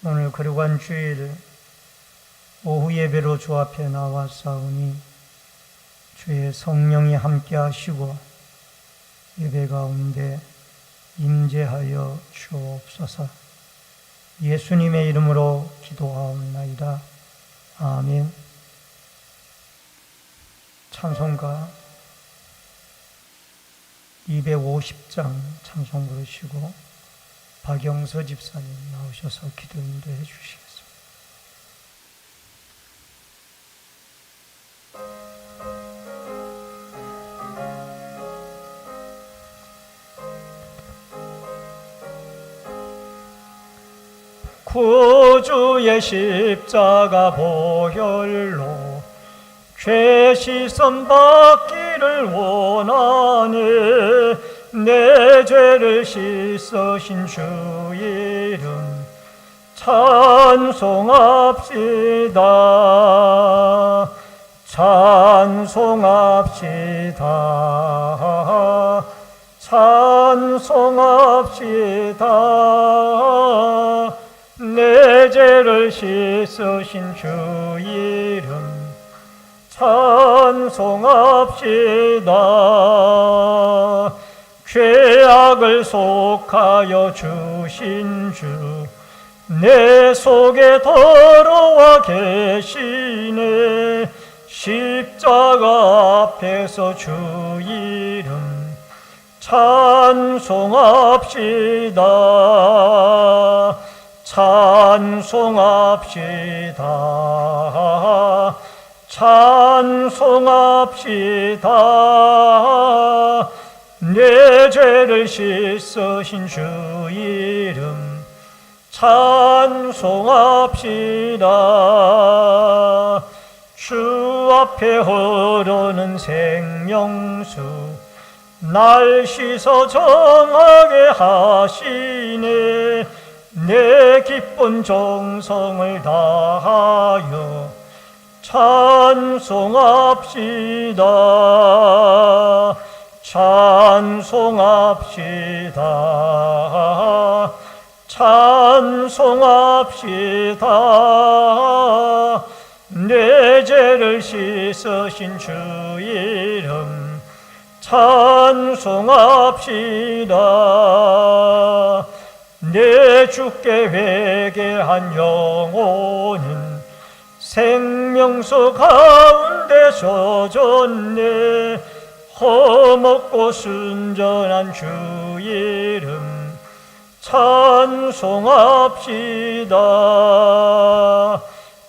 오늘 거룩한 주일 오후 예배로 주 앞에 나왔사오니 주의 성령이 함께 하시고 예배 가운데 임재하여 주옵소서. 예수님의 이름으로 기도하옵나이다. 아멘. 찬송가 250장 찬송 부르시고 박영서 집사님 나오셔서 기도 인도해 주시겠습니다. 구주의 십자가 보혈로 죄 씻음 받기를 원하네. 내 죄를 씻으신 주 이름 찬송합시다. 찬송합시다. 찬송합시다. 내 죄를 씻으신 주 이름 찬송합시다. 죄악을 속하여 주신 주 내 속에 들어와 계시네. 십자가 앞에서 주 이름 찬송합시다. 찬송합시다. 찬송합시다. 내 죄를 씻으신 주 이름 찬송합시다. 주 앞에 흐르는 생명수 날 씻어 정하게 하시네. 내 기쁜 정성을 다하여 찬송합시다. 찬송합시다. 찬송합시다. 내 죄를 씻으신 주 이름 찬송합시다. 내 주께 회개한 영혼은 생명수 가운데 젖었네. 험없고 순전한 주 이름 찬송합시다.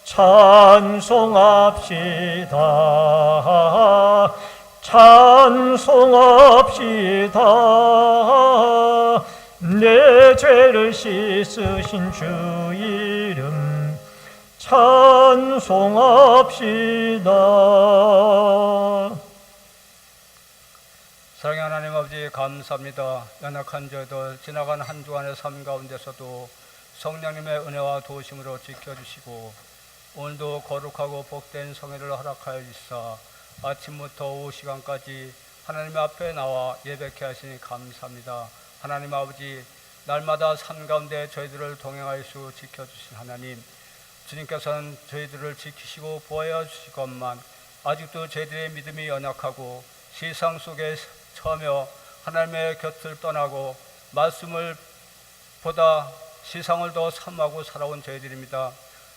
찬송합시다. 찬송합시다. 내 죄를 씻으신 주 이름 찬송합시다. 사랑의 하나님 아버지 감사합니다. 연약한 저희들 지나간 한 주간의 삶 가운데서도 성령님의 은혜와 도우심으로 지켜주시고 오늘도 거룩하고 복된 성회를 허락하여 주시사 아침부터 오후 시간까지 하나님 앞에 나와 예배케 하시니 감사합니다. 하나님 아버지 날마다 삶 가운데 저희들을 동행하여 지켜주신 하나님, 주님께서는 저희들을 지키시고 보호하여 주시건만 아직도 저희들의 믿음이 연약하고 세상 속에 처하며 하나님의 곁을 떠나고 말씀을 보다 세상을 더 삼하고 살아온 저희들입니다.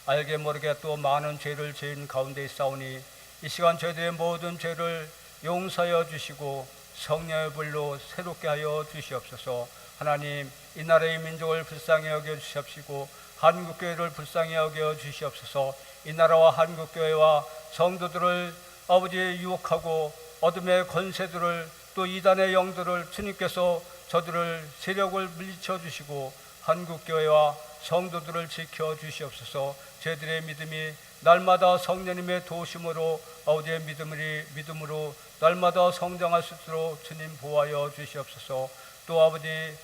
알게 모르게 또 많은 죄를 지은 가운데 있사오니 이 시간 저희들의 모든 죄를 용서하여 주시고 성령의 불로 새롭게 하여 주시옵소서. 하나님, 이 나라의 민족을 불쌍히 여겨 주시옵시고 한국교회를 불쌍히 여겨 주시옵소서. 이 나라와 한국교회와 성도들을 아버지 유혹하고 어둠의 권세들을 또 이단의 영들을 주님께서 저들을 세력을 물리쳐 주시고 한국교회와 성도들을 지켜 주시옵소서. 저희들의 믿음이 날마다 성령님의 도우심으로 아버지의 믿음으로 날마다 성장할 수 있도록 주님 보호하여 주시옵소서. 또 아버지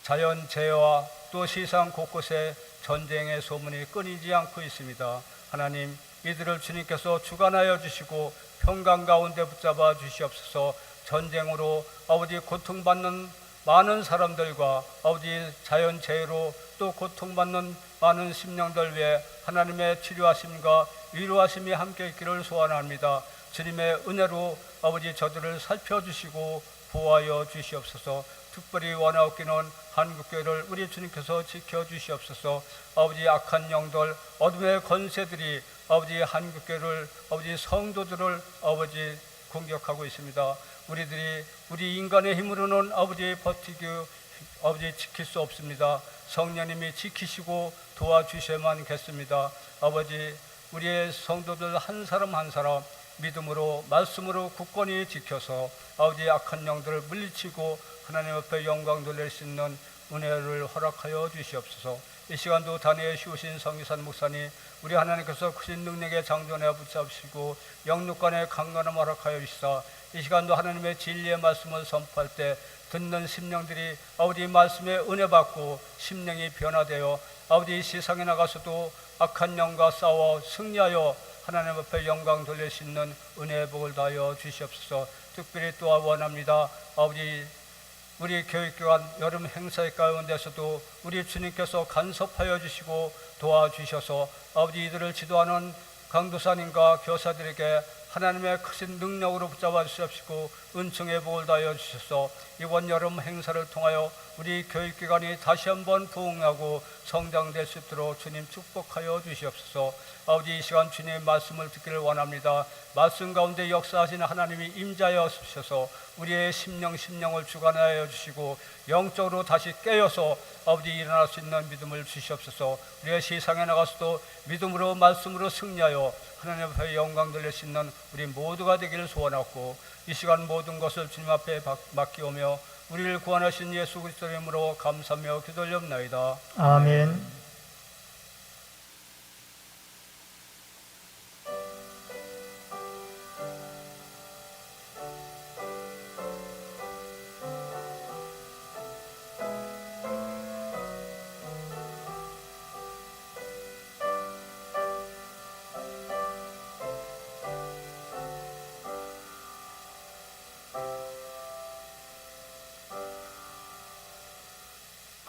자연재해와 또 세상 곳곳에 전쟁의 소문이 끊이지 않고 있습니다. 하나님, 이들을 주님께서 주관하여 주시고 평강 가운데 붙잡아 주시옵소서. 전쟁으로 아버지 고통받는 많은 사람들과 아버지 자연재해로 또 고통받는 많은 심령들 위해 하나님의 치료하심과 위로하심이 함께 있기를 소원합니다. 주님의 은혜로 아버지 저들을 살펴주시고 보호하여 주시옵소서. 특별히 원하옵기는 한국교회를 우리 주님께서 지켜주시옵소서. 아버지 악한 영들, 어둠의 권세들이 아버지 한국교회를, 아버지 성도들을 아버지 공격하고 있습니다. 우리들이 우리 인간의 힘으로는 아버지 버티기 아버지 지킬 수 없습니다. 성령님이 지키시고 도와주셔야만겠습니다. 아버지 우리의 성도들 한 사람 한 사람 믿음으로 말씀으로 굳건히 지켜서 아버지 악한 영들을 물리치고 하나님 앞에 영광 돌릴 수 있는 은혜를 허락하여 주시옵소서. 이 시간도 단위에 쉬우신 성희산 목사님, 우리 하나님께서 크신 능력의 장전에 붙잡으시고 영육간의 강건함 허락하여 주시사 이 시간도 하나님의 진리의 말씀을 선포할 때 듣는 심령들이 아버지 말씀에 은혜 받고 심령이 변화되어 아버지 세상에 나가서도 악한 영과 싸워 승리하여 하나님 앞에 영광 돌릴 수 있는 은혜의 복을 다하여 주시옵소서. 특별히 또 원합니다. 아버지 우리 교육기관 여름 행사 가운데서도 우리 주님께서 간섭하여 주시고 도와주셔서 아버지 이들을 지도하는 강도사님과 교사들에게 하나님의 크신 능력으로 붙잡아 주시옵시고 은총의 복을 다하여 주셔서 이번 여름 행사를 통하여 우리 교육기관이 다시 한번 부흥하고 성장될 수 있도록 주님 축복하여 주시옵소서. 아버지 이 시간 주님의 말씀을 듣기를 원합니다. 말씀 가운데 역사하시는 하나님이 임자하여 주셔서 우리의 심령을 주관하여 주시고 영적으로 다시 깨어서 아버지 일어날 수 있는 믿음을 주시옵소서. 우리의 세상에 나가서도 믿음으로 말씀으로 승리하여 하나님 앞에 영광 돌릴 수 있는 우리 모두가 되기를 소원하고 이 시간 모든 것을 주님 앞에 맡기오며 우리를 구원하신 예수 그리스도의 이름으로 감사하며 기도드리옵나이다. 아멘.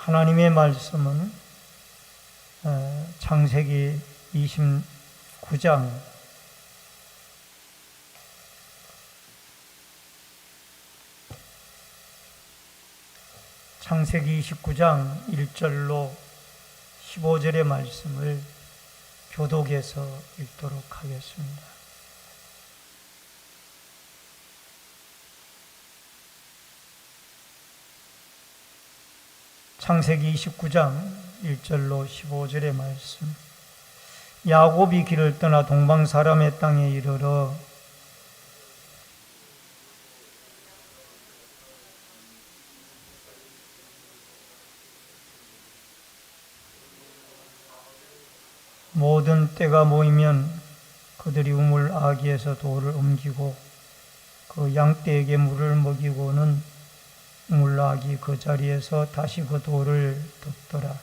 하나님의 말씀은 창세기 29장 창세기 29장 1절로 15절의 말씀을 교독해서 읽도록 하겠습니다. 창세기 29장 1절로 15절의 말씀. 야곱이 길을 떠나 동방 사람의 땅에 이르러 모든 때가 모이면 그들이 우물 아기에서 돌을 옮기고 그 양떼에게 물을 먹이고는 우물 아기 그 자리에서 다시 그 돌을 덮더라.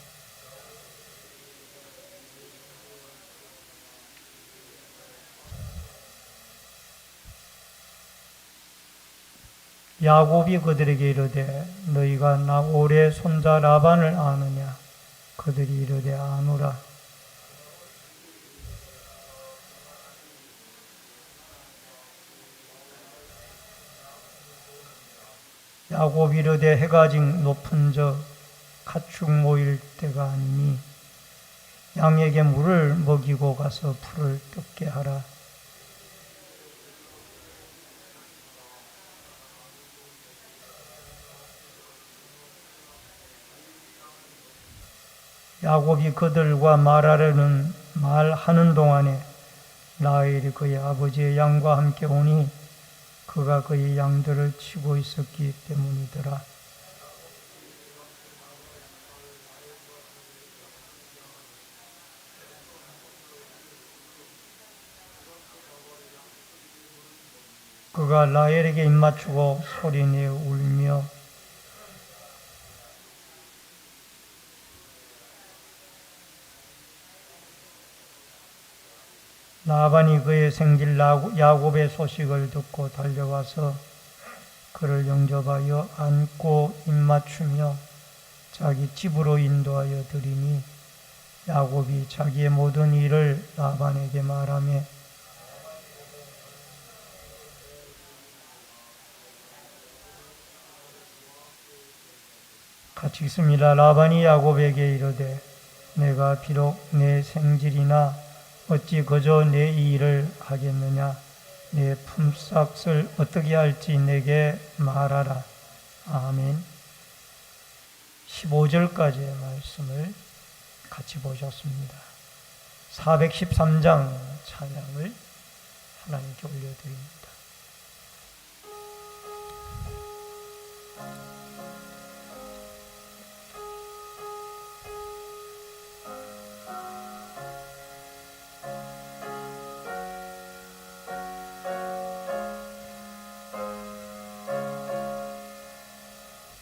야곱이 그들에게 이르되 너희가 나홀의 손자 라반을 아느냐? 그들이 이르되 아노라. 야곱이 이르되 해가 아직 높은 저 가축 모일 때가 아니니 양에게 물을 먹이고 가서 풀을 뜯게 하라. 야곱이 그들과 말하는 동안에 라헬이 그의 아버지의 양과 함께 오니 그가 그의 양들을 치고 있었기 때문이더라. 그가 라헬에게 입맞추고 소리내어 울며 라반이 그의 생질 야곱의 소식을 듣고 달려와서 그를 영접하여 안고 입맞추며 자기 집으로 인도하여 드리니 야곱이 자기의 모든 일을 라반에게 말하며 같이 읽습니다. 라반이 야곱에게 이르되 내가 비록 내 생질이나 어찌 그저 내 이 일을 하겠느냐. 내 품삯을 어떻게 할지 내게 말하라. 아멘. 15절까지의 말씀을 같이 보셨습니다. 413장 찬양을 하나님께 올려드립니다.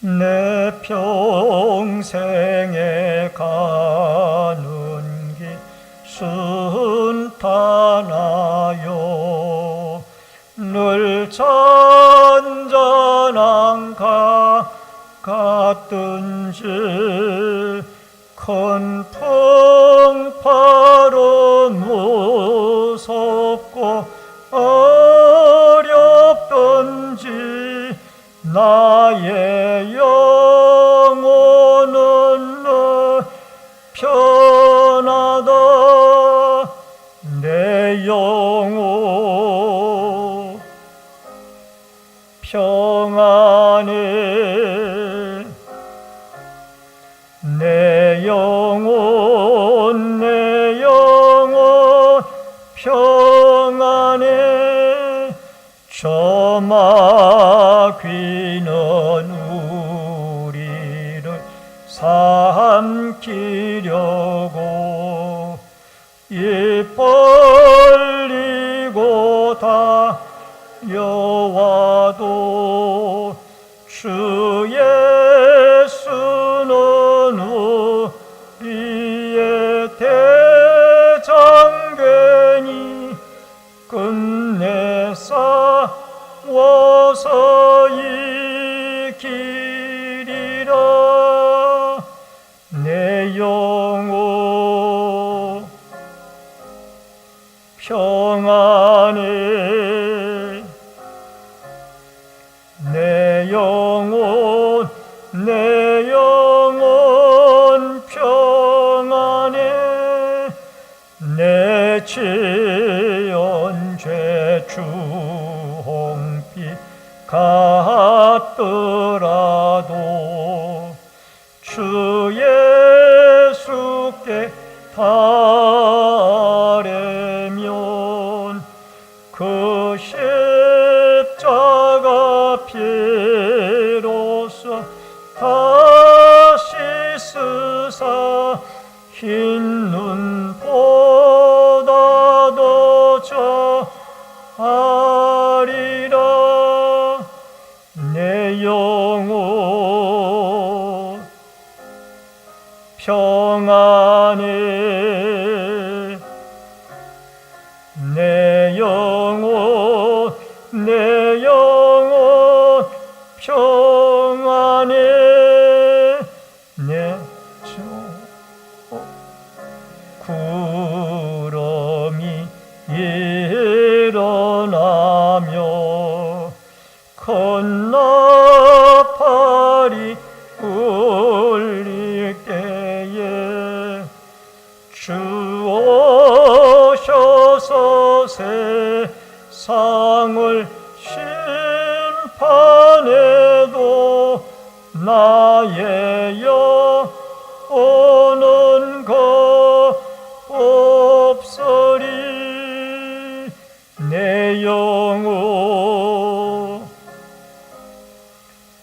내 평생에 가는 길 순탄하여 늘 잔잔한 강 같든지 큰 풍파로 무섭고 어렵든지 나의 영혼은 너 편하다. 내 영혼 평안해. 내 영혼 평안해. 저 마귀는 우리를 삼키려고 입 벌리고 달려와도 주 예수는 우리의 대장되니 끝내 싸워서 이기리라. 내 영혼 평안해. 내 영혼 평안해. 내 지은 죄 주홍빛 같더라도 주 예수께 바라면 그 십자가 피로써 다시 쓰사 흰 눈보다 더 자하리라. 내 영혼 평안해. 내 영혼 평안해. 내 구름이 일어나며 큰 나팔이 울릴 때에 주 오셔서 세상을 심판해도 나의 영혼은 없으리. 내 영혼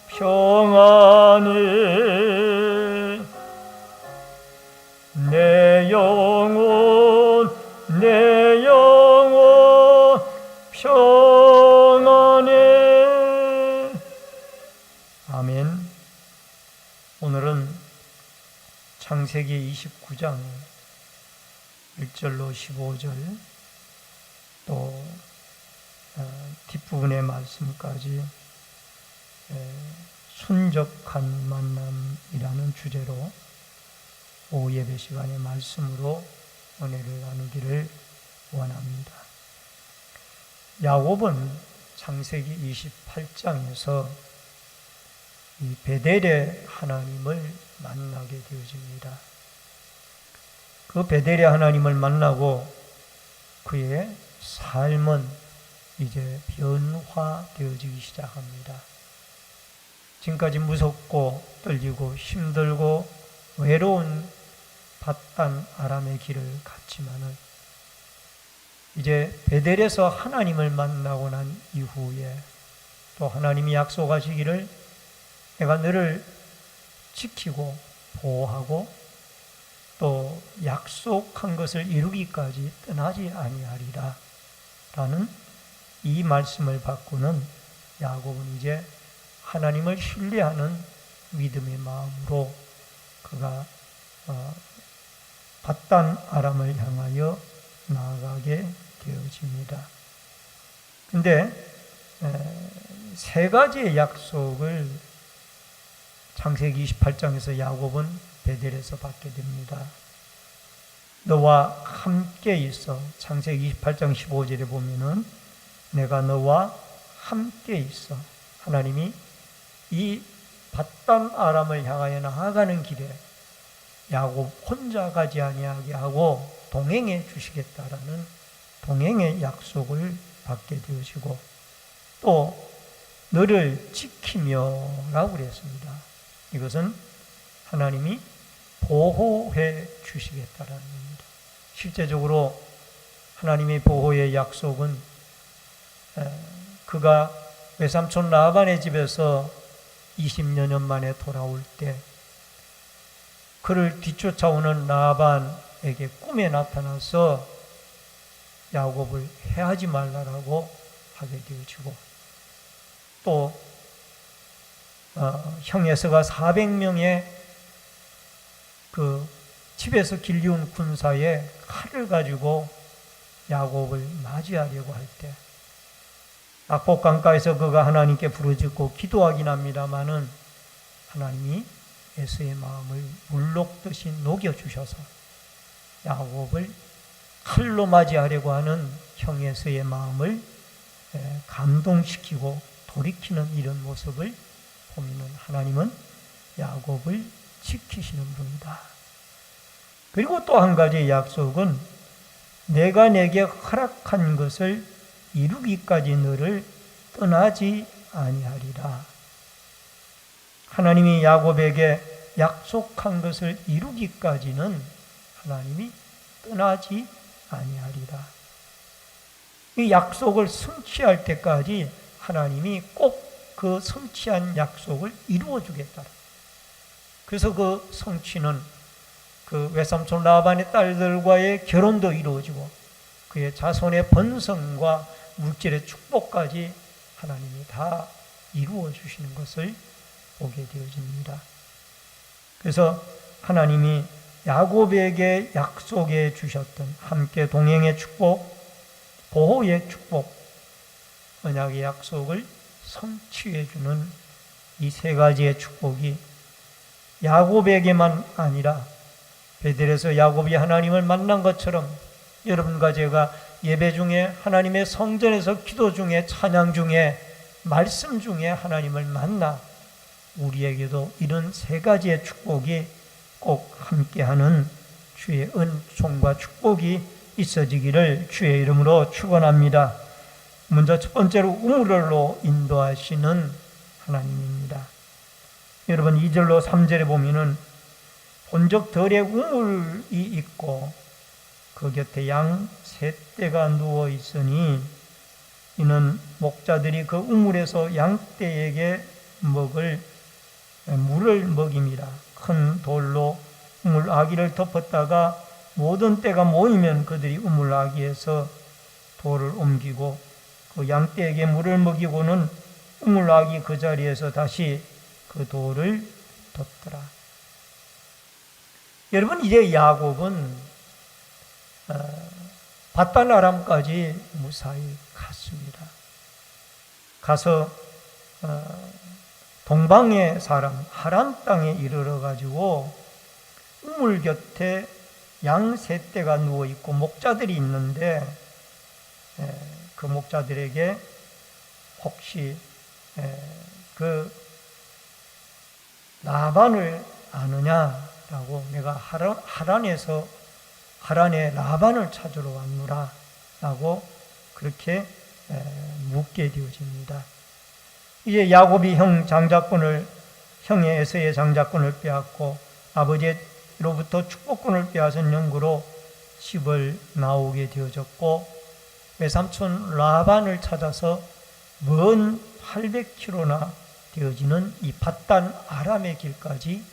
평안해. 내 영혼 평안해. 아멘. 오늘은 창세기 29장 1절로 15절 또 뒷부분의 말씀까지 순적한 만남이라는 주제로 오후 예배 시간의 말씀으로 은혜를 나누기를 원합니다. 야곱은 창세기 28장에서 이 베델의 하나님을 만나게 되어집니다. 그 베델의 하나님을 만나고 그의 삶은 이제 변화되어지기 시작합니다. 지금까지 무섭고 떨리고 힘들고 외로운 밧단 아람의 길을 갔지만은 이제 베델에서 하나님을 만나고 난 이후에 또 하나님이 약속하시기를 내가 너를 지키고 보호하고 또 약속한 것을 이루기까지 떠나지 아니하리라 라는 이 말씀을 받고는 야곱은 이제 하나님을 신뢰하는 믿음의 마음으로 그가 밧단 아람을 향하여 나아가게 되어집니다. 근데 세 가지의 약속을 창세기 28장에서 야곱은 베델에서 받게 됩니다. 너와 함께 있어. 창세기 28장 15절에 보면은 내가 너와 함께 있어. 하나님이 이 밧단 아람을 향하여 나아가는 길에 야곱 혼자 가지 아니하게 하고 동행해 주시겠다라는 동행의 약속을 받게 되어지고 또 너를 지키며 라고 그랬습니다. 이것은 하나님이 보호해 주시겠다라는 겁니다. 실제적으로 하나님의 보호의 약속은 그가 외삼촌 라반의 집에서 20여 년 만에 돌아올 때 그를 뒤쫓아오는 라반에게 꿈에 나타나서 야곱을 해하지 말라라고 하게 되어지고 또 형에서가 400명의 그 집에서 길리운 군사의 칼을 가지고 야곱을 맞이하려고 할 때 악복 강가에서 그가 하나님께 부르짖고 기도하긴 합니다마는 하나님이 에서의 마음을 물녹듯이 녹여주셔서 야곱을 칼로 맞이하려고 하는 형 에서의 마음을 감동시키고 돌이키는 이런 모습을 보면 하나님은 야곱을 지키시는 분이다. 그리고 또 한 가지 약속은 내가 내게 허락한 것을 이루기까지 너를 떠나지 아니하리라. 하나님이 야곱에게 약속한 것을 이루기까지는 하나님이 떠나지 아니하리라. 이 약속을 성취할 때까지 하나님이 꼭 그 성취한 약속을 이루어 주겠다. 그래서 그 성취는 그 외삼촌 라반의 딸들과의 결혼도 이루어지고 그의 자손의 번성과 물질의 축복까지 하나님이 다 이루어 주시는 것을 보게 되어집니다. 그래서 하나님이 야곱에게 약속해 주셨던 함께 동행의 축복, 보호의 축복, 언약의 약속을 성취해 주는 이 세 가지의 축복이 야곱에게만 아니라 베델에서 야곱이 하나님을 만난 것처럼 여러분과 제가 예배 중에 하나님의 성전에서 기도 중에 찬양 중에 말씀 중에 하나님을 만나 우리에게도 이런 세 가지의 축복이 꼭 함께하는 주의 은총과 축복이 있어지기를 주의 이름으로 축원합니다. 먼저 첫 번째로 우물로 인도하시는 하나님입니다. 여러분 2절로 3절에 보면은 본적 들에 우물이 있고 그 곁에 양 셋대가 누워 있으니 이는 목자들이 그 우물에서 양떼에게 먹을 물을 먹입니다. 큰 돌로 우물 아기를 덮었다가 모든 떼가 모이면 그들이 우물 아기에서 돌을 옮기고 그 양떼에게 물을 먹이고는 우물 아기 그 자리에서 다시 그 돌을 덮더라. 여러분 이제 야곱은 밧단 아람까지 무사히 갔습니다. 가서 동방의 사람 하란 땅에 이르러 가지고 우물 곁에 양 세 떼가 누워 있고 목자들이 있는데 그 목자들에게 혹시 그 라반을 아느냐라고, 내가 하란에 라반을 찾으러 왔노라 라고 그렇게 묻게 되어집니다. 이제 야곱이 형의 에서의 장자권을 빼앗고 아버지로부터 축복권을 빼앗은 영구로 집을 나오게 되어졌고, 외삼촌 라반을 찾아서 먼 800km나 되어지는 이 밧단 아람의 길까지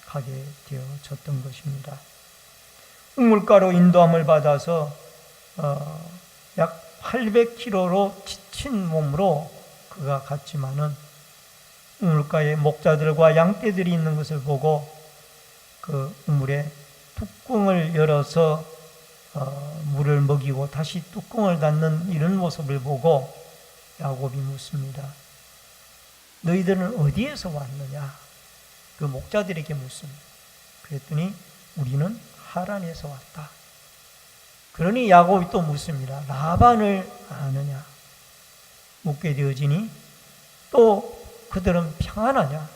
가게 되어졌던 것입니다. 우물가로 인도함을 받아서 약 800km로 지친 몸으로 그가 갔지만은 우물가에 목자들과 양떼들이 있는 것을 보고 그 우물에 뚜껑을 열어서 물을 먹이고 다시 뚜껑을 닫는 이런 모습을 보고 야곱이 묻습니다. 너희들은 어디에서 왔느냐? 그 목자들에게 묻습니다. 그랬더니 우리는 하란에서 왔다. 그러니 야곱이 또 묻습니다. 라반을 아느냐? 묻게 되어지니 또 그들은 평안하냐?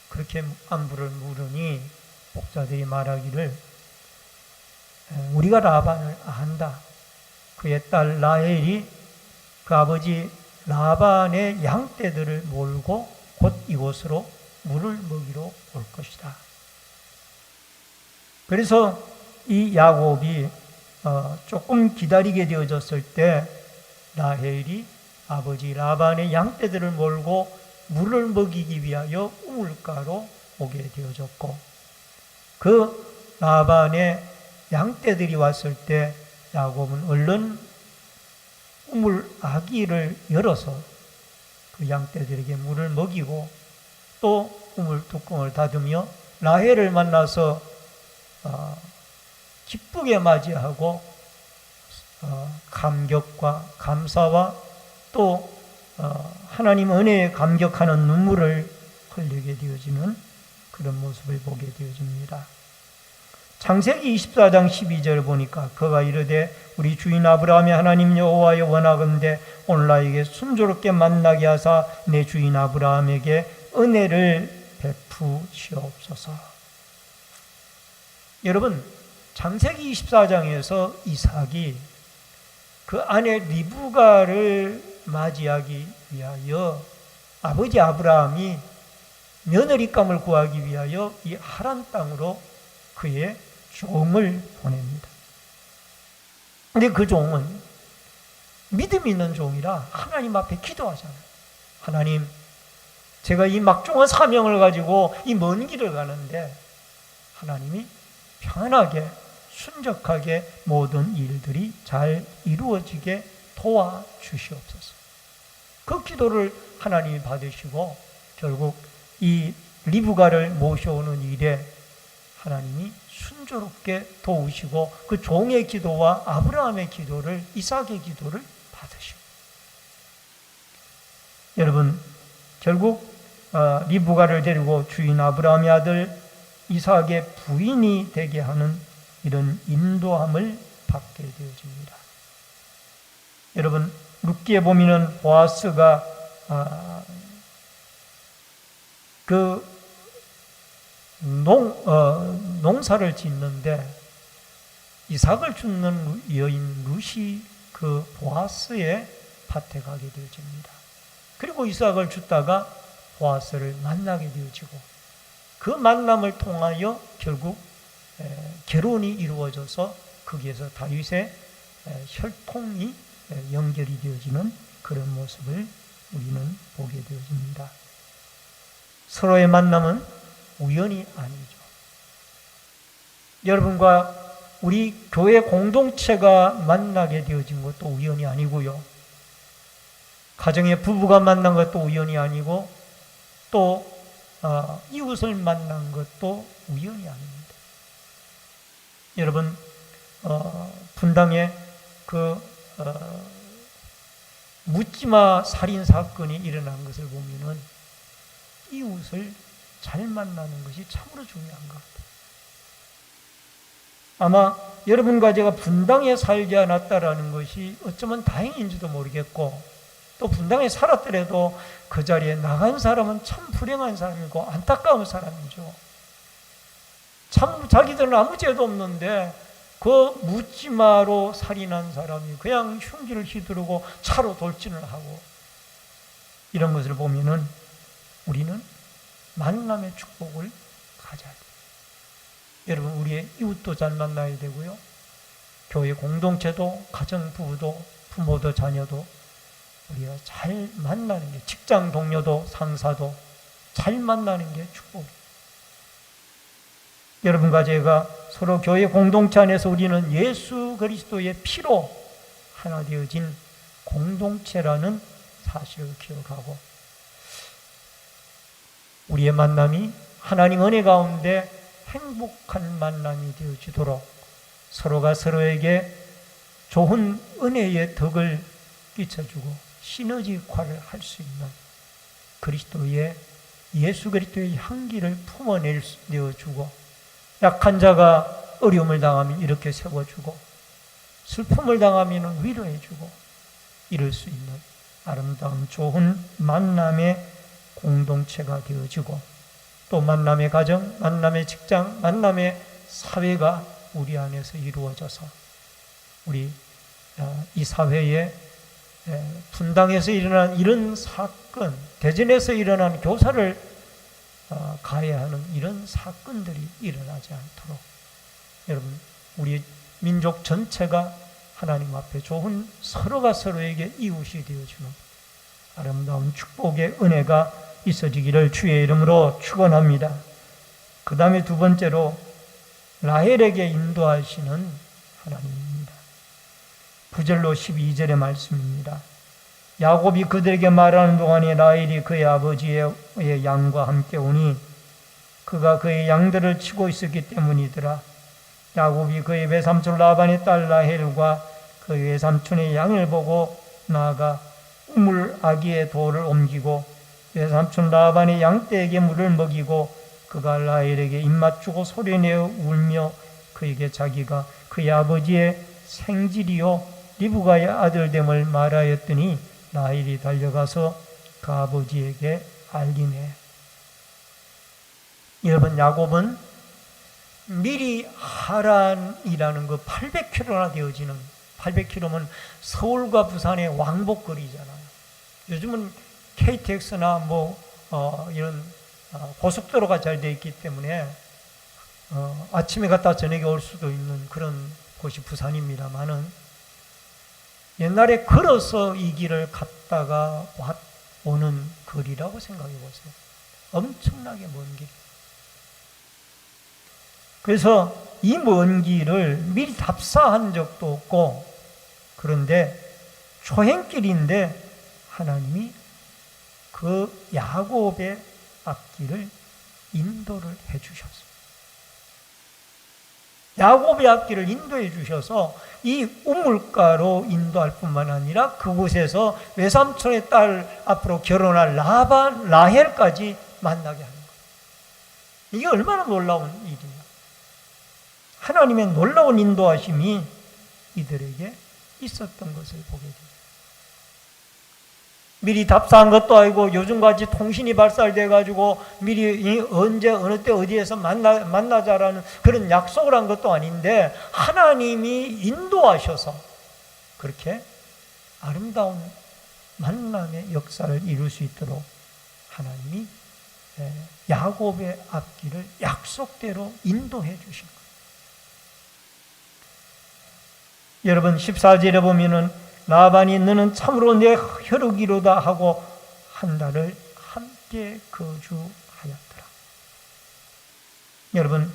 그렇게 안부를 물으니 목자들이 말하기를 우리가 라반을 안다. 그의 딸 라헬이 그 아버지 라반의 양떼들을 몰고 곧 이곳으로 물을 먹이러 올 것이다. 그래서 이 야곱이 조금 기다리게 되어졌을 때 라헬이 아버지 라반의 양떼들을 몰고 물을 먹이기 위하여 우물가로 오게 되어졌고, 그 라반의 양떼들이 왔을 때 야곱은 얼른 우물 아기를 열어서 그 양떼들에게 물을 먹이고 또 우물 뚜껑을 닫으며 라헬을 만나서 기쁘게 맞이하고 감격과 감사와 또 하나님 은혜에 감격하는 눈물을 흘리게 되어지는 그런 모습을 보게 되어집니다. 창세기 24장 12절 보니까 그가 이르되 우리 주인 아브라함의 하나님 여호와여 원하건대 오늘 나에게 순조롭게 만나게 하사 내 주인 아브라함에게 은혜를 베푸시옵소서. 여러분, 창세기 24장에서 이삭이 그 아내 리브가를 맞이하기 위하여 아버지 아브라함이 며느리감을 구하기 위하여 이 하란 땅으로 그의 종을 보냅니다. 근데 그 종은 믿음 있는 종이라 하나님 앞에 기도하잖아요. 하나님, 제가 이 막중한 사명을 가지고 이 먼 길을 가는데 하나님이 편하게 순적하게 모든 일들이 잘 이루어지게 도와주시옵소서. 그 기도를 하나님이 받으시고 결국 이 리브가를 모셔오는 일에 하나님이 순조롭게 도우시고 그 종의 기도와 아브라함의 기도를, 이삭의 기도를 받으시고, 여러분, 결국 리브가를 데리고 주인 아브라함의 아들 이삭의 부인이 되게 하는 이런 인도함을 받게 되어집니다. 여러분, 룻기에 보면은 보아스가 그 농사를 짓는데 이삭을 줍는 여인 룻이 그 보아스의 밭에 가게 되어집니다. 그리고 이삭을 줍다가 보아스를 만나게 되어지고 그 만남을 통하여 결국 결혼이 이루어져서 거기에서 다윗의 혈통이 연결이 되어지는 그런 모습을 우리는 보게 되어집니다. 서로의 만남은 우연이 아니죠. 여러분과 우리 교회 공동체가 만나게 되어진 것도 우연이 아니고요. 가정의 부부가 만난 것도 우연이 아니고 또 이웃을 만난 것도 우연이 아닙니다. 여러분, 분당에 그 묻지마 살인 사건이 일어난 것을 보면은 이웃을 잘 만나는 것이 참으로 중요한 것 같아요. 아마 여러분과 제가 분당에 살지 않았다라는 것이 어쩌면 다행인지도 모르겠고, 또 분당에 살았더라도 그 자리에 나간 사람은 참 불행한 사람이고 안타까운 사람이죠. 참 자기들은 아무 죄도 없는데 그 묻지마로 살인한 사람이 그냥 흉기를 휘두르고 차로 돌진을 하고, 이런 것을 보면은 우리는 만남의 축복을 가져야 돼요. 여러분, 우리의 이웃도 잘 만나야 되고요, 교회 공동체도, 가정 부부도, 부모도, 자녀도 우리가 잘 만나는 게, 직장 동료도, 상사도 잘 만나는 게 축복이에요. 여러분과 제가 서로 교회 공동체 안에서 우리는 예수 그리스도의 피로 하나 되어진 공동체라는 사실을 기억하고, 우리의 만남이 하나님 은혜 가운데 행복한 만남이 되어지도록 서로가 서로에게 좋은 은혜의 덕을 끼쳐주고 시너지 역할을 할 수 있는 그리스도의, 예수 그리스도의 향기를 품어내어주고, 약한 자가 어려움을 당하면 이렇게 세워주고, 슬픔을 당하면 위로해주고, 이럴 수 있는 아름다운 좋은 만남의 공동체가 되어지고, 또 만남의 가정, 만남의 직장, 만남의 사회가 우리 안에서 이루어져서 우리 이 사회에 분당에서 일어난 이런 사건, 대전에서 일어난 교사를 가해하는 이런 사건들이 일어나지 않도록, 여러분, 우리 민족 전체가 하나님 앞에 좋은, 서로가 서로에게 이웃이 되어주는 아름다운 축복의 은혜가 있어지기를 주의 이름으로 축원합니다. 그 다음에 두 번째로 라헬에게 인도하시는 하나님입니다. 9절로 12절의 말씀입니다. 야곱이 그들에게 말하는 동안에 라헬이 그의 아버지의 양과 함께 오니 그가 그의 양들을 치고 있었기 때문이더라. 야곱이 그의 외삼촌 라반의 딸 라헬과 그의 외삼촌의 양을 보고 나아가 우물 아기의 돌을 옮기고 외삼촌 라반의 양떼에게 물을 먹이고, 그가 라헬에게 입맞추고 소리내어 울며 그에게 자기가 그의 아버지의 생질이요 리브가의 아들됨을 말하였더니 라헬이 달려가서 그 아버지에게 알리네. 여러분, 야곱은 미리 하란이라는 그 800km나 되어지는, 800km면 서울과 부산의 왕복거리잖아요. 요즘은 KTX나 이런 고속도로가 잘 되어 있기 때문에 아침에 갔다 저녁에 올 수도 있는 그런 곳이 부산입니다만은, 옛날에 걸어서 이 길을 갔다가 오는 거리라고 생각해 보세요. 엄청나게 먼 길. 그래서 이 먼 길을 미리 답사한 적도 없고, 그런데 초행길인데 하나님이 그 야곱의 앞길을 인도를 해 주셨어요. 야곱의 앞길을 인도해 주셔서 이 우물가로 인도할 뿐만 아니라 그곳에서 외삼촌의 딸 앞으로 결혼할 라헬까지 만나게 하는 거예요. 이게 얼마나 놀라운 일이냐. 하나님의 놀라운 인도하심이 이들에게 있었던 것을 보게 됩니다. 미리 답사한 것도 아니고 요즘같이 통신이 발달돼가지고 미리 언제 어느 때 어디에서 만나자라는 그런 약속을 한 것도 아닌데, 하나님이 인도하셔서 그렇게 아름다운 만남의 역사를 이룰 수 있도록 하나님이 야곱의 앞길을 약속대로 인도해 주신 거예요. 여러분, 14절에 보면은 라반이 너는 참으로 내 혈육이로다 하고 한 달을 함께 거주하였더라. 여러분,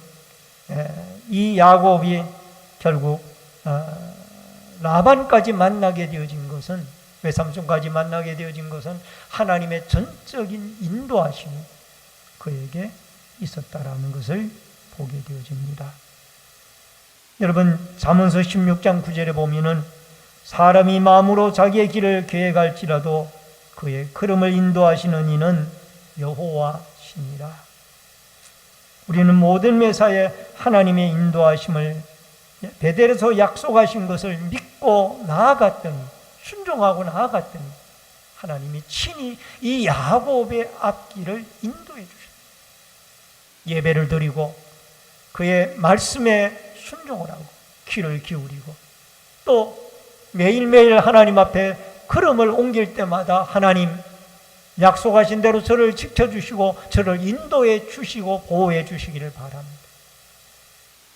이 야곱이 결국 라반까지 만나게 되어진 것은, 외삼촌까지 만나게 되어진 것은 하나님의 전적인 인도하심이 그에게 있었다라는 것을 보게 되어집니다. 여러분, 잠언서 16장 9절에 보면은 사람이 마음으로 자기의 길을 계획할지라도 그의 걸음을 인도하시는 이는 여호와시니라. 우리는 모든 매사에 하나님의 인도하심을 베델에서 약속하신 것을 믿고 나아갔더니, 순종하고 나아갔더니 하나님이 친히 이 야곱의 앞길을 인도해 주셨습니다. 예배를 드리고 그의 말씀에 순종을 하고 귀를 기울이고 또 매일매일 하나님 앞에 걸음을 옮길 때마다 하나님 약속하신 대로 저를 지켜주시고 저를 인도해 주시고 보호해 주시기를 바랍니다.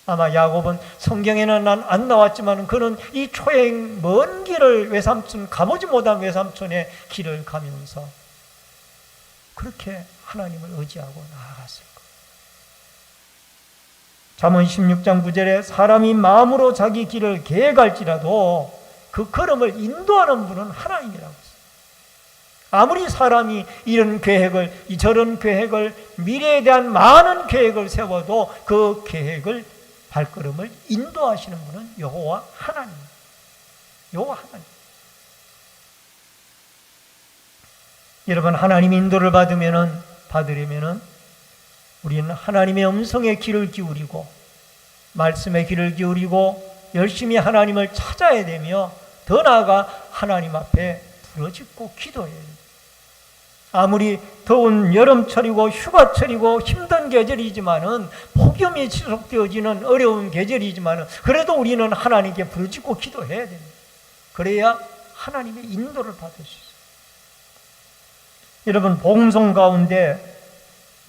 아마 야곱은 성경에는 안 나왔지만 그는 이 초행 먼 길을 외삼촌, 가보지 못한 외삼촌의 길을 가면서 그렇게 하나님을 의지하고 나아갔을 거예요. 잠언 16장 9절에 사람이 마음으로 자기 길을 계획할지라도 그 걸음을 인도하는 분은 하나님이라고 했어요. 아무리 사람이 이런 계획을, 저런 계획을, 미래에 대한 많은 계획을 세워도 그 계획을, 발걸음을 인도하시는 분은 여호와 하나님. 여호와 하나님. 여러분, 하나님 인도를 받으려면은 우리는 하나님의 음성에 귀를 기울이고 말씀에 귀를 기울이고 열심히 하나님을 찾아야 되며 더 나아가 하나님 앞에 부르짖고 기도해야 됩니다. 아무리 더운 여름철이고 휴가철이고 힘든 계절이지만은 폭염이 지속되어지는 어려운 계절이지만은 그래도 우리는 하나님께 부르짖고 기도해야 됩니다. 그래야 하나님의 인도를 받을 수 있어요. 여러분, 복음성 가운데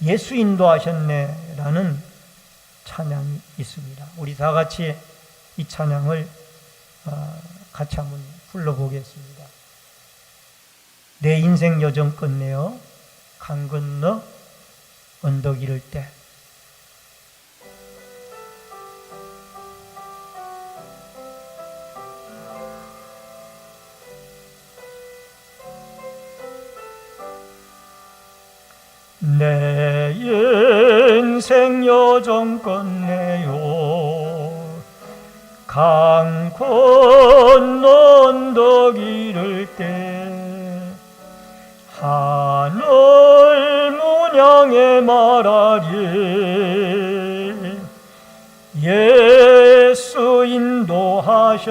예수 인도하셨네라는 찬양이 있습니다. 우리 다 같이 이 찬양을 같이 한번 불러보겠습니다. 내 인생 여정 끝내어 강 건너 언덕 이를 때 내 인생 여정 끝내요 강 건너 언덕 이를 때 하늘 문양에 말하리 예수 인도하셨네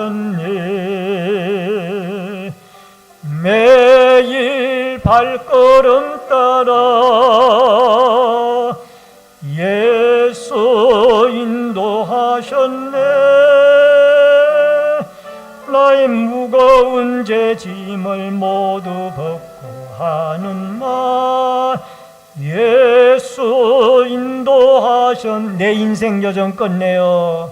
매일 발걸음 따라 예수 인도하셨네 나의 무거운 죄짐을 모두 벗고 하는 말 예수 인도하셨네 내 인생 여정 끝내요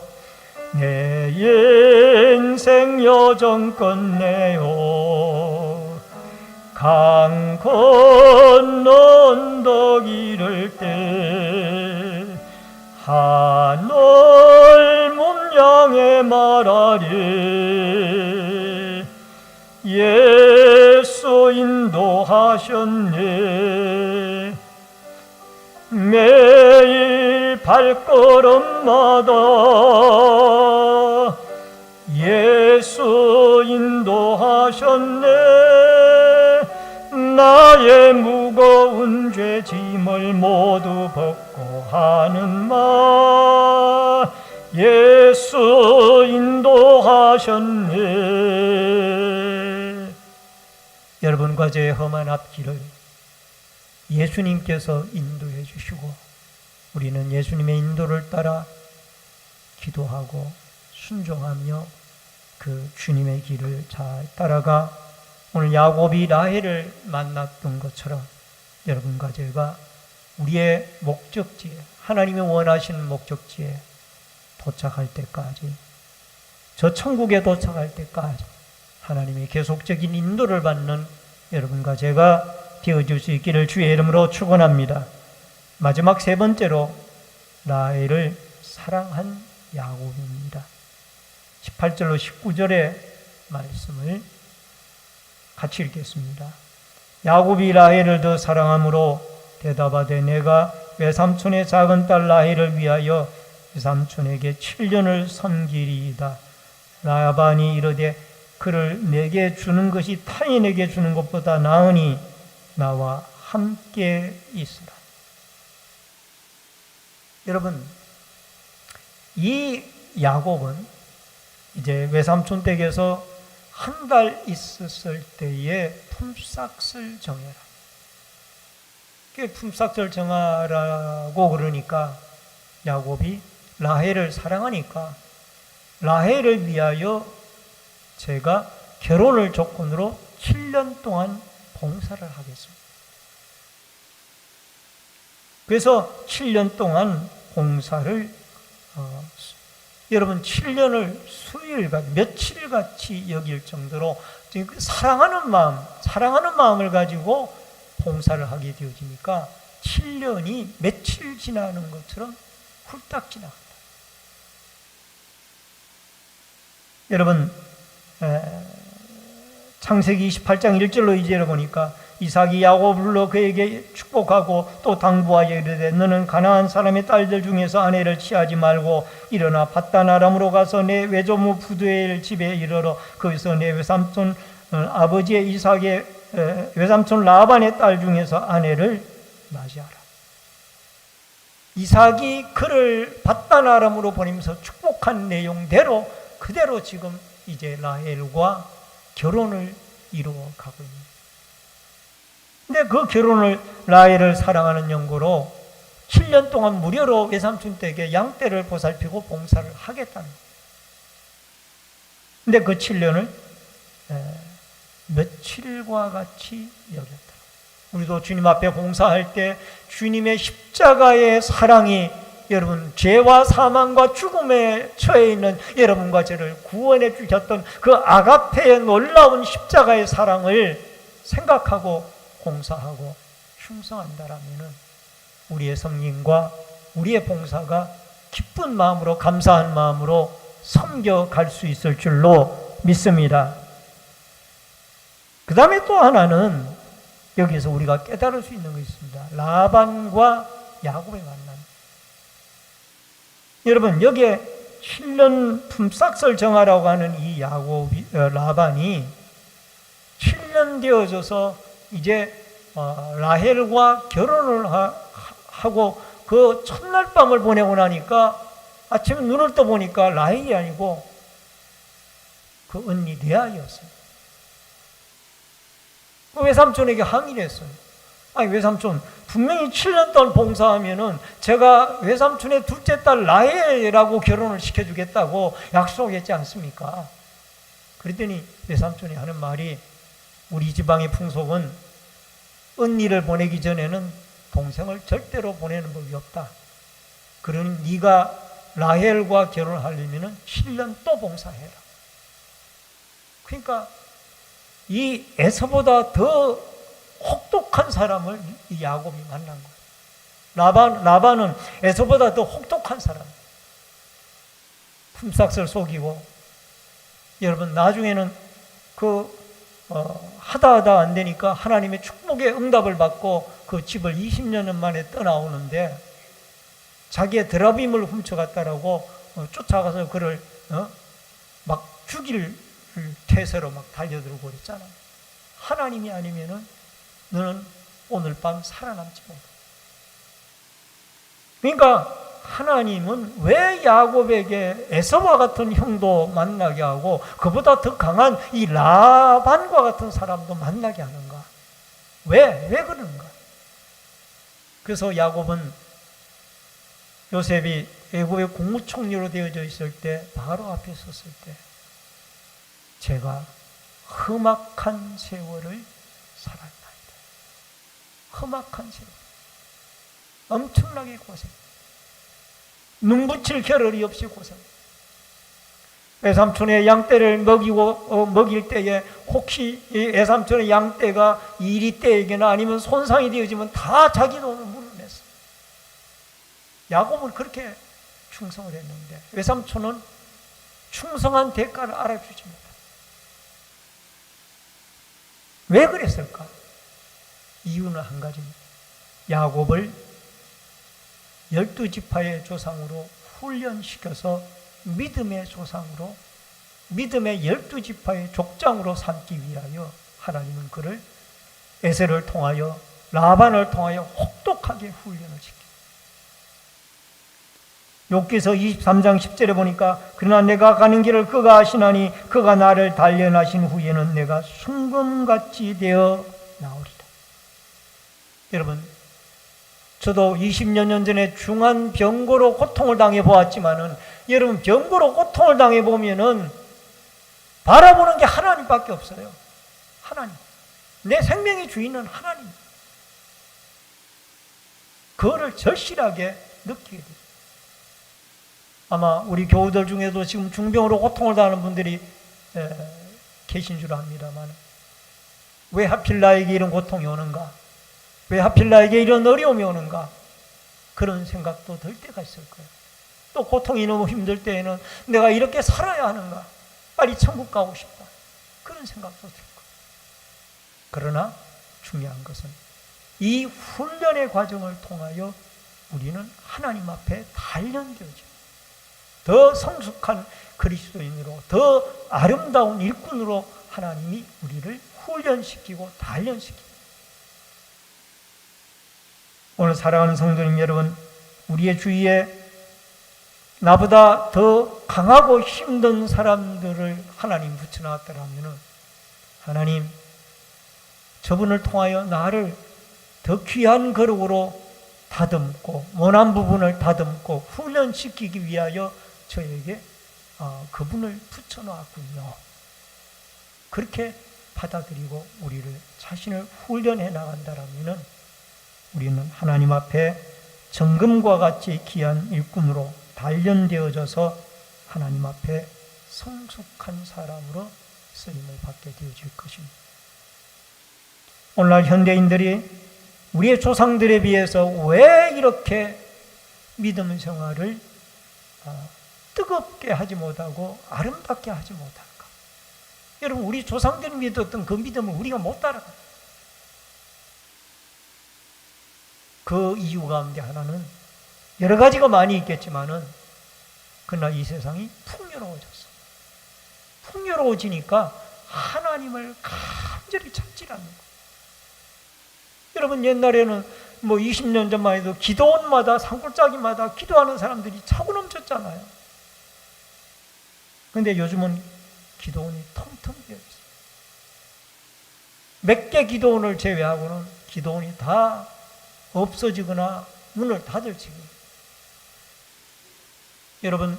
내 인생 여정 끝내요 강 건너 언덕 이를 때 하늘 문양에 말하리 예수 인도하셨네 매일 발걸음마다 예수 인도하셨네 나의 무거운 죄짐을 모두 벗고 하는 말 예수 인도하셨네 여러분과 저의 험한 앞길을 예수님께서 인도해 주시고 우리는 예수님의 인도를 따라 기도하고 순종하며 그 주님의 길을 잘 따라가 오늘 야곱이 라헬을 만났던 것처럼 여러분과 제가 우리의 목적지에 하나님이 원하시는 목적지에 도착할 때까지 저 천국에 도착할 때까지 하나님의 계속적인 인도를 받는 여러분과 제가 되어줄 수 있기를 주의 이름으로 축원합니다. 마지막 세 번째로 라헬을 사랑한 야곱입니다. 18절로 19절의 말씀을 같이 읽겠습니다. 야곱이 라헬을 더 사랑함으로 대답하되 내가 외삼촌의 작은 딸 라헬을 위하여 외삼촌에게 7년을 섬기리이다. 라반이 이르되 그를 내게 주는 것이 타인에게 주는 것보다 나으니 나와 함께 있으라. 여러분, 이 야곱은 이제 외삼촌 댁에서 한 달 있었을 때에 품삯을 정해라. 품삯을 정하라고 그러니까 야곱이 라헬을 사랑하니까 라헬을 위하여 제가 결혼을 조건으로 7년 동안 봉사를 하겠습니다. 그래서 7년 동안 봉사를 여러분 7년을 수일같이 며칠같이 여길 정도로 사랑하는 마음을 가지고 봉사를 하게 되어지니까 7년이 며칠 지나는 것처럼 훌딱 지나간다. 여러분 창세기 28장 1절로 2절을 보니까 이삭이 야곱을 불러 그에게 축복하고 또 당부하여 이르되 너는 가나안 사람의 딸들 중에서 아내를 취하지 말고 일어나 밧단 아람으로 가서 내 외조모 부두엘 집에 이르러 거기서 내 외삼촌 아버지의 이삭의 외삼촌 라반의 딸 중에서 아내를 맞이하라. 이삭이 그를 밧단 아람으로 보내면서 축복한 내용대로 그대로 지금 이제 라헬과 결혼을 이루어 가고 있습니다. 근데 그 결혼을 라헬을 사랑하는 연고로 7년 동안 무료로 외삼촌 댁에 양떼를 보살피고 봉사를 하겠다는 거예요. 근데 그 7년을 며칠과 같이 여겼다. 우리도 주님 앞에 봉사할 때 주님의 십자가의 사랑이 여러분 죄와 사망과 죽음에 처해 있는 여러분과 저를 구원해 주셨던 그 아가페의 놀라운 십자가의 사랑을 생각하고 봉사하고 충성한다라면 우리의 성님과 우리의 봉사가 기쁜 마음으로 감사한 마음으로 섬겨갈 수 있을 줄로 믿습니다. 그 다음에 또 하나는 여기서 우리가 깨달을 수 있는 것이 있습니다. 라반과 야곱의 만남. 여러분 여기에 7년 품삯을 정하라고 하는 이 라반이 7년 되어져서 이제 라헬과 결혼을 하고 그 첫날 밤을 보내고 나니까 아침에 눈을 떠보니까 라헬이 아니고 그 언니 레아였어요. 그 외삼촌에게 항의를 했어요. 아니 외삼촌 분명히 7년 동안 봉사하면은 제가 외삼촌의 둘째 딸 라헬이라고 결혼을 시켜주겠다고 약속했지 않습니까? 그랬더니 외삼촌이 하는 말이 우리 지방의 풍속은 언니를 보내기 전에는 동생을 절대로 보내는 법이 없다. 그러니 네가 라헬과 결혼하려면 7년 또 봉사해라. 그러니까 이 에서보다 더 혹독한 사람을 이 야곱이 만난 거예요. 라반은 에서보다 더 혹독한 사람. 품삯을 속이고 여러분 나중에는 하다 안 되니까 하나님의 축복의 응답을 받고 그 집을 20년 만에 떠나오는데 자기의 드라빔을 훔쳐갔다라고 쫓아가서 그를 막 죽일 태세로 막 달려들고 그랬잖아. 하나님이 아니면은 너는 오늘 밤 살아남지 못해. 그러니까 하나님은 왜 야곱에게 에서와 같은 형도 만나게 하고 그보다 더 강한 이 라반과 같은 사람도 만나게 하는가? 왜 그러는가? 그래서 야곱은 요셉이 애굽의 국무총리로 되어져 있을 때 바로 앞에 섰을 때 제가 험악한 세월을 살았나이다. 험악한 세월. 엄청나게 고생. 눈붙일 겨를이 없이 고생. 외삼촌의 양떼를 먹일 때에 혹시 이 외삼촌의 양떼가 이리떼에게나 아니면 손상이 되어지면 다 자기 돈을 물어냈어. 야곱은 그렇게 충성을 했는데 외삼촌은 충성한 대가를 알아주지 못했다. 왜 그랬을까? 이유는 한 가지입니다. 야곱을 12지파의 조상으로 훈련시켜서 믿음의 조상으로 믿음의 12지파의 족장으로 삼기 위하여 하나님은 그를 에셀을 통하여 라반을 통하여 혹독하게 훈련을 시킵니다. 욥기서 23장 10절에 보니까 그러나 내가 가는 길을 그가 아시나니 그가 나를 단련하신 후에는 내가 순금같이 되어 나오리라. 여러분, 저도 20여 년 전에 중한 병고로 고통을 당해 보았지만은, 여러분, 병고로 고통을 당해 보면은 바라보는 게 하나님밖에 없어요. 하나님. 내 생명의 주인은 하나님. 그거를 절실하게 느끼게 돼요. 아마 우리 교우들 중에도 지금 중병으로 고통을 당하는 분들이 계신 줄 압니다만, 왜 하필 나에게 이런 고통이 오는가? 왜 하필 나에게 이런 어려움이 오는가? 그런 생각도 들 때가 있을 거예요. 또 고통이 너무 힘들 때에는 내가 이렇게 살아야 하는가? 빨리 천국 가고 싶다. 그런 생각도 들 거예요. 그러나 중요한 것은 이 훈련의 과정을 통하여 우리는 하나님 앞에 단련되어져 더 성숙한 그리스도인으로, 더 아름다운 일꾼으로 하나님이 우리를 훈련시키고 단련시킵니다. 오늘 사랑하는 성도님 여러분, 우리의 주위에 나보다 더 강하고 힘든 사람들을 하나님 붙여놨더라면, 하나님 저분을 통하여 나를 더 귀한 거룩으로 다듬고 원한 부분을 다듬고 훈련시키기 위하여 저에게 그분을 붙여놓았군요. 그렇게 받아들이고 우리를 자신을 훈련해 나간다라면 우리는 하나님 앞에 정금과 같이 귀한 일꾼으로 단련되어져서 하나님 앞에 성숙한 사람으로 쓰임을 받게 되어질 것입니다. 오늘날 현대인들이 우리의 조상들에 비해서 왜 이렇게 믿음 생활을 뜨겁게 하지 못하고 아름답게 하지 못할까? 여러분, 우리 조상들이 믿었던 그 믿음을 우리가 못 따라가요. 그 이유 가운데 하나는 여러 가지가 많이 있겠지만은, 그러나 이 세상이 풍요로워졌어. 풍요로워지니까 하나님을 간절히 찾지 않는 거예요. 여러분, 옛날에는 20년 전만 해도 기도원마다, 산골짜기마다 기도하는 사람들이 차고 넘쳤잖아요. 그런데 요즘은 기도원이 텅텅 비어 있어요. 몇 개 기도원을 제외하고는 기도원이 다 없어지거나 문을 닫을 지경. 여러분,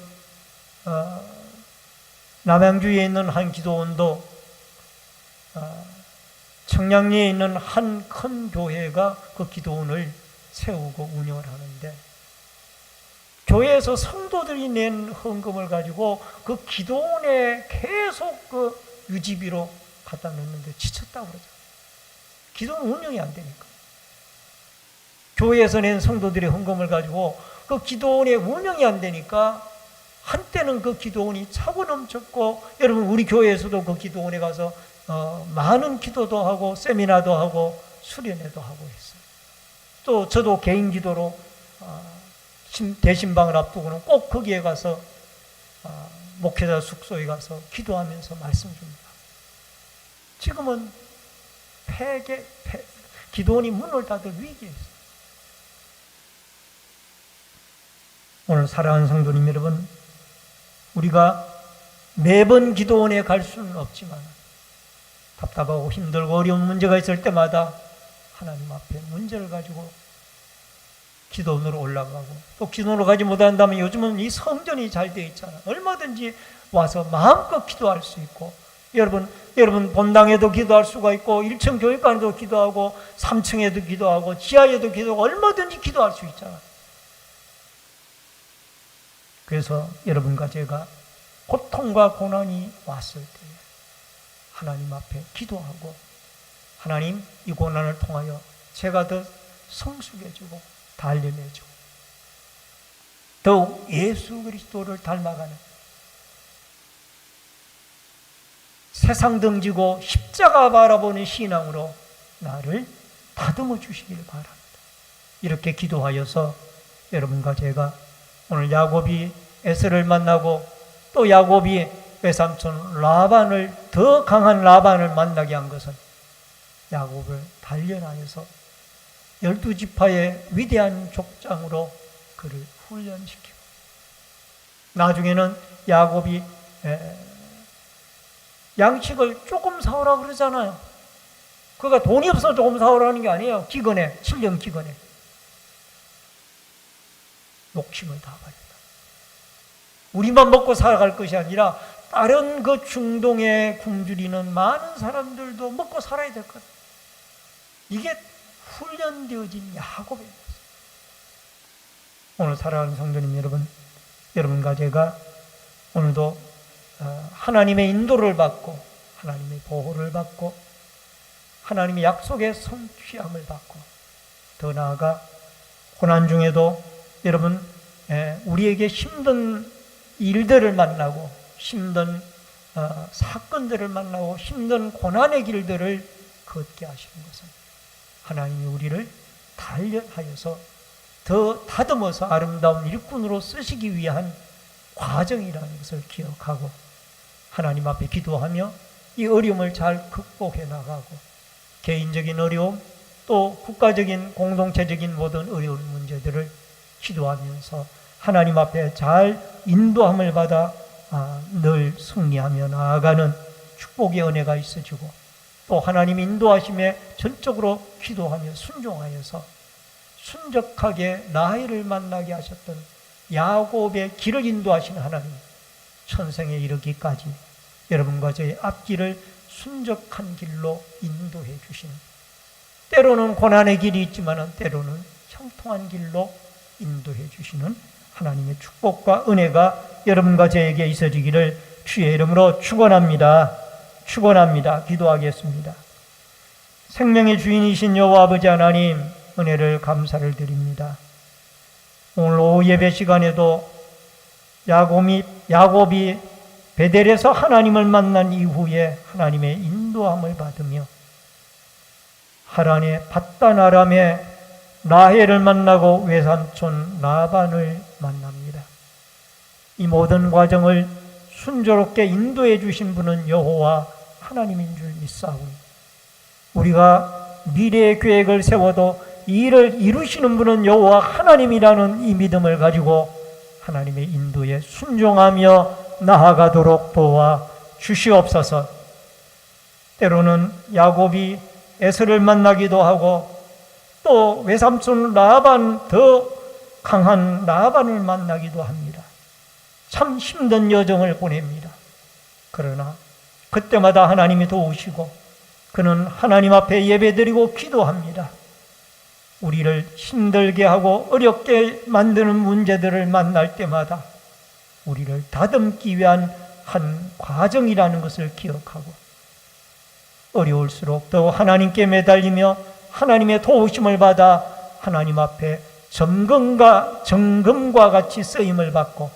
남양주에 있는 한 기도원도 청량리에 있는 한 큰 교회가 그 기도원을 세우고 운영을 하는데, 교회에서 성도들이 낸 헌금을 가지고 그 기도원에 계속 그 유지비로 갖다 넣는데 지쳤다고 그러죠. 기도원 운영이 안 되니까. 교회에서 낸 성도들의 헌금을 가지고 그 기도원의 운영이 안 되니까 한때는 그 기도원이 차고 넘쳤고, 여러분, 우리 교회에서도 그 기도원에 가서 많은 기도도 하고 세미나도 하고 수련회도 하고 했어요. 또 저도 개인 기도로 대신방을 앞두고는 꼭 거기에 가서 목회자 숙소에 가서 기도하면서 말씀 줍니다. 지금은 기도원이 문을 닫을 위기에 있어요. 오늘 사랑하는 성도님 여러분, 우리가 매번 기도원에 갈 수는 없지만 답답하고 힘들고 어려운 문제가 있을 때마다 하나님 앞에 문제를 가지고 기도원으로 올라가고, 또 기도원으로 가지 못한다면 요즘은 이 성전이 잘 되어 있잖아요. 얼마든지 와서 마음껏 기도할 수 있고, 여러분 본당에도 기도할 수가 있고, 1층 교회관에도 기도하고, 3층에도 기도하고, 지하에도 기도하고, 얼마든지 기도할 수 있잖아요. 그래서 여러분과 제가 고통과 고난이 왔을 때 하나님 앞에 기도하고, 하나님, 이 고난을 통하여 제가 더 성숙해지고 단련해지고 더욱 예수 그리스도를 닮아가는, 세상 등지고 십자가 바라보는 신앙으로 나를 다듬어 주시기를 바랍니다. 이렇게 기도하여서 여러분과 제가 오늘 야곱이 에서를 만나고, 또 야곱이 외삼촌 라반을, 더 강한 라반을 만나게 한 것은 야곱을 단련하여서 12지파의 위대한 족장으로 그를 훈련시키고, 나중에는 야곱이 양식을 조금 사오라 그러잖아요. 그가 돈이 없어 조금 사오라는 게 아니에요. 기근에, 7년 기근에 욕심을 다 버렸다. 우리만 먹고 살아갈 것이 아니라 다른 그 중동에 굶주리는 많은 사람들도 먹고 살아야 될 것. 이게 훈련되어진 야곱의 모습. 오늘 사랑하는 성도님 여러분, 여러분과 제가 오늘도 하나님의 인도를 받고, 하나님의 보호를 받고, 하나님의 약속의 성취함을 받고, 더 나아가 고난 중에도 여러분 우리에게 힘든 일들을 만나고, 힘든 사건들을 만나고, 힘든 고난의 길들을 걷게 하시는 것은 하나님이 우리를 단련하여서 더 다듬어서 아름다운 일꾼으로 쓰시기 위한 과정이라는 것을 기억하고, 하나님 앞에 기도하며 이 어려움을 잘 극복해 나가고, 개인적인 어려움 또 국가적인 공동체적인 모든 어려운 문제들을 기도하면서 하나님 앞에 잘 인도함을 받아 늘 승리하며 나아가는 축복의 은혜가 있어지고, 또 하나님 인도하심에 전적으로 기도하며 순종하여서 순적하게 라헬을 만나게 하셨던 야곱의 길을 인도하시는 하나님, 천생에 이르기까지 여러분과 저의 앞길을 순적한 길로 인도해 주시는, 때로는 고난의 길이 있지만 때로는 형통한 길로 인도해 주시는 하나님의 축복과 은혜가 여러분과 저에게 있어지기를 주의 이름으로 축원합니다. 축원합니다. 기도하겠습니다. 생명의 주인이신 여호와 아버지 하나님, 은혜를 감사를 드립니다. 오늘 오후 예배 시간에도 야곱이 베델에서 하나님을 만난 이후에 하나님의 인도함을 받으며 하란의 밧단 아람의 라헬을 만나고 외삼촌 라반을 만납니다. 이 모든 과정을 순조롭게 인도해 주신 분은 여호와 하나님인 줄 믿사오니, 우리가 미래의 계획을 세워도 이 일을 이루시는 분은 여호와 하나님이라는 이 믿음을 가지고 하나님의 인도에 순종하며 나아가도록 도와 주시옵소서. 때로는 야곱이 에서를 만나기도 하고, 또 외삼촌 라반, 더 강한 라반을 만나기도 합니다. 참 힘든 여정을 보냅니다. 그러나 그때마다 하나님이 도우시고 그는 하나님 앞에 예배드리고 기도합니다. 우리를 힘들게 하고 어렵게 만드는 문제들을 만날 때마다 우리를 다듬기 위한 한 과정이라는 것을 기억하고, 어려울수록 더 하나님께 매달리며 하나님의 도우심을 받아 하나님 앞에 정금과 같이 쓰임을 받고,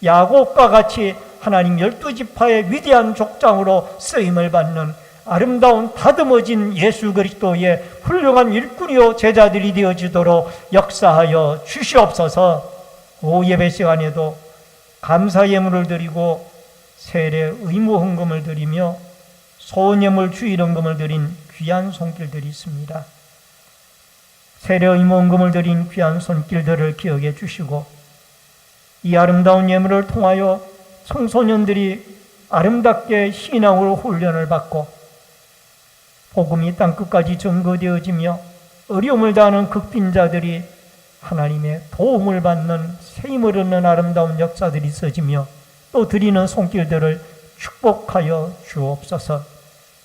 야곱과 같이 하나님 12지파의 위대한 족장으로 쓰임을 받는 아름다운 다듬어진 예수 그리스도의 훌륭한 일꾼이요 제자들이 되어지도록 역사하여 주시옵소서. 오후 예배 시간에도 감사 예물을 드리고 세례 의무 헌금을 드리며 소원예물 주일헌금을 드린 귀한 손길들이 있습니다. 세례 의무 헌금을 드린 귀한 손길들을 기억해 주시고, 이 아름다운 예물을 통하여 청소년들이 아름답게 신앙으로 훈련을 받고 복음이 땅끝까지 전거되어지며 어려움을 당하는 극빈자들이 하나님의 도움을 받는 세임을 얻는 아름다운 역사들이 있어지며, 또 드리는 손길들을 축복하여 주옵소서.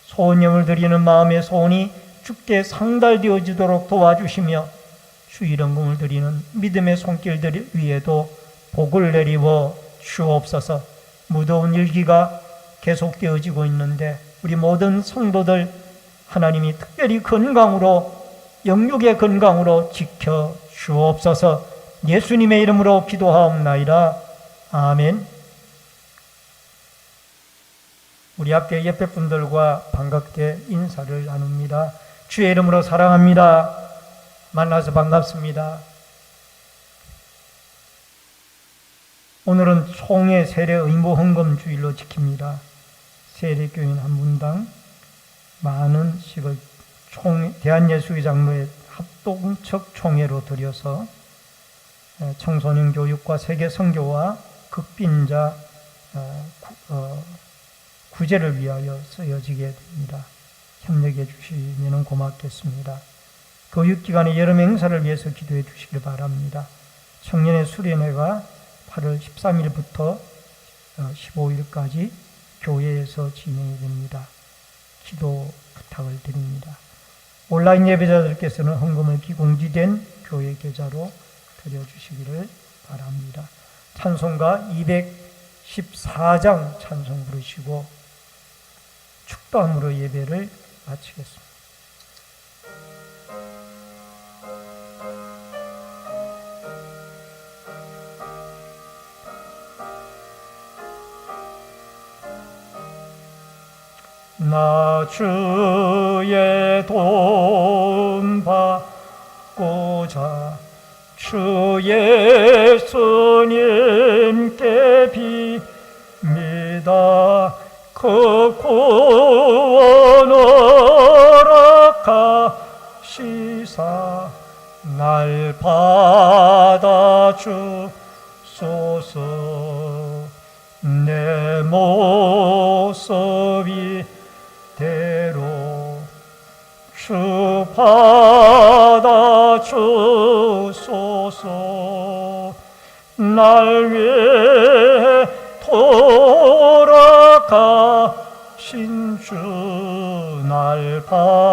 소원예물 드리는 마음의 소원이 주께 상달되어지도록 도와주시며, 주일헌금을 드리는 믿음의 손길들 위에도 복을 내리워 주옵소서. 무더운 일기가 계속되어지고 있는데 우리 모든 성도들 하나님이 특별히 건강으로, 영육의 건강으로 지켜 주옵소서. 예수님의 이름으로 기도하옵나이다. 아멘. 우리 함께 옆에 분들과 반갑게 인사를 나눕니다. 주의 이름으로 사랑합니다. 만나서 반갑습니다. 오늘은 총회 세례 의무 헌금 주일로 지킵니다. 세례교인 한 분당 많은 식을 대한예수교 장로의 합동적 총회로 들여서 청소년 교육과 세계 선교와 극빈자 구제를 위하여 쓰여지게 됩니다. 협력해 주시면 고맙겠습니다. 교육기관의 여름 행사를 위해서 기도해 주시길 바랍니다. 청년의 수련회가 8월 13일부터 15일까지 교회에서 진행이 됩니다. 기도 부탁을 드립니다. 온라인 예배자들께서는 헌금을 기공지된 교회 계좌로 드려주시기를 바랍니다. 찬송가 214장 찬송 부르시고 축도함으로 예배를 마치겠습니다. 나 주의 도움 받고자 주 예수님께 빕니다. 그 구원 허락하시사 날 받아주소서. 내 모습이 대로 주 받아주소서. 날 위해 돌아가신 주 날 받아주소서.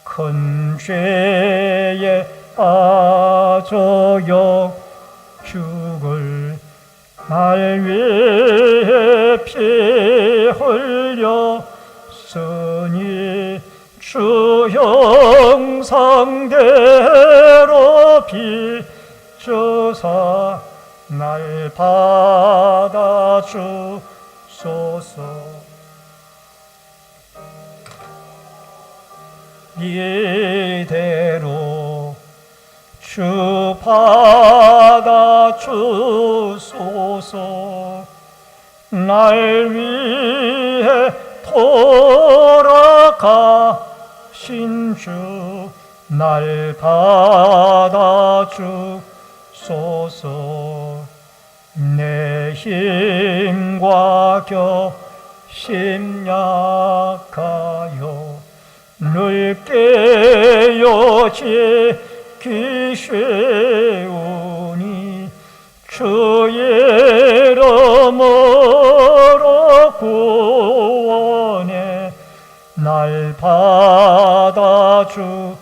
큰 죄에 빠져 영죽을 날 위해 피 흘렸으니 주 형상대로 빚어사 날 받아주소서. 이대로 주 받아주소서. 날 위해 돌아가신 주 날 받아주소서. 내 힘과 격심 약하여 늘 깨어지기쉬우니 주 이름으로 구원해 날 받아주소서.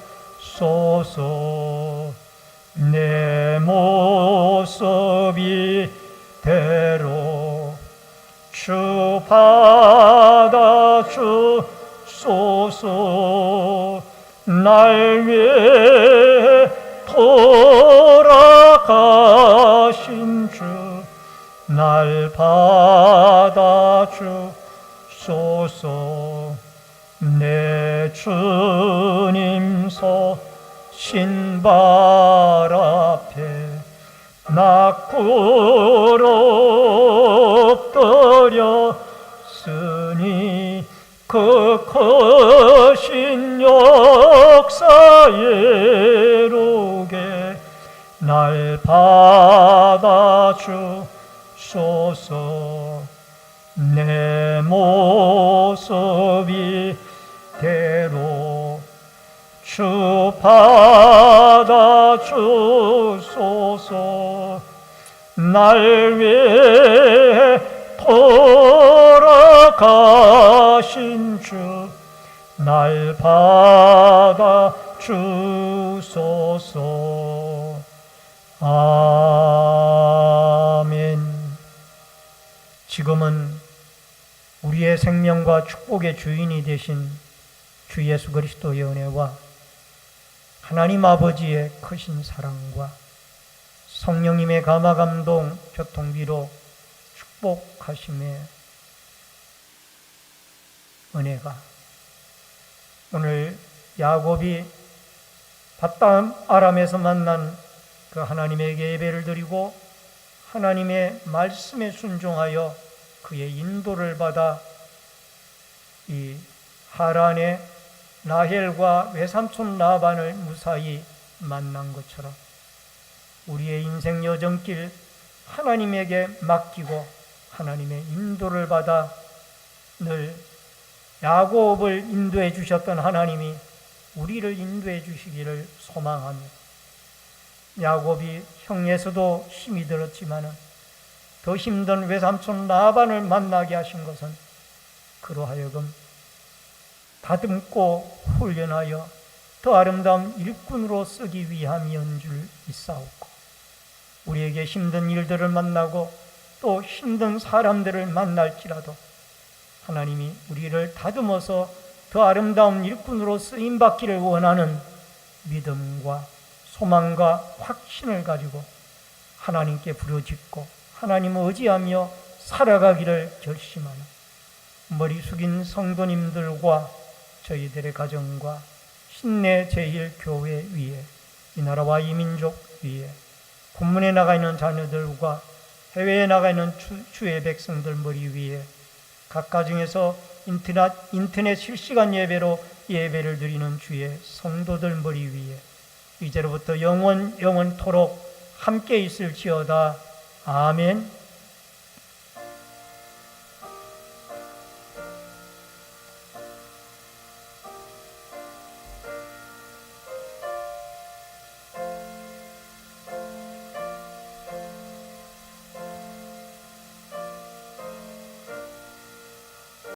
내 모습이 대로 주 받아주소서. 날 위해 돌아가신 주 날 받아주소서. 내 주님 서신 발 앞에 낙구로 엎드렸으니 그 크신 역사 이루게 날 받아주소서. 내 모습이 대로 주 받아주소서. 날 위해 돌아가신 주 날 받아주소서. 아멘. 지금은 우리의 생명과 축복의 주인이 되신 주 예수 그리스도의 은혜와 하나님 아버지의 크신 사랑과 성령님의 감화감동 교통비로 축복하심의 은혜가 오늘 야곱이 밧담 아람에서 만난 그 하나님에게 예배를 드리고 하나님의 말씀에 순종하여 그의 인도를 받아 이 하란의 라헬과 외삼촌 라반을 무사히 만난 것처럼 우리의 인생 여정길 하나님에게 맡기고 하나님의 인도를 받아 늘 야곱을 인도해 주셨던 하나님이 우리를 인도해 주시기를 소망하며, 야곱이 형에서도 힘이 들었지만 더 힘든 외삼촌 라반을 만나게 하신 것은 그로 하여금 다듬고 훈련하여 더 아름다운 일꾼으로 쓰기 위함이온 줄 믿사옵고, 우리에게 힘든 일들을 만나고 또 힘든 사람들을 만날지라도 하나님이 우리를 다듬어서 더 아름다운 일꾼으로 쓰임받기를 원하는 믿음과 소망과 확신을 가지고 하나님께 부르짖고 하나님을 의지하며 살아가기를 결심하는 머리 숙인 성도님들과 저희들의 가정과 신내 제1교회 위에, 이 나라와 이 민족 위에, 군문에 나가 있는 자녀들과 해외에 나가 있는 주의 백성들 머리 위에, 각 가정에서 인터넷 실시간 예배로 예배를 드리는 주의 성도들 머리 위에 이제로부터 영원토록 함께 있을지어다. 아멘.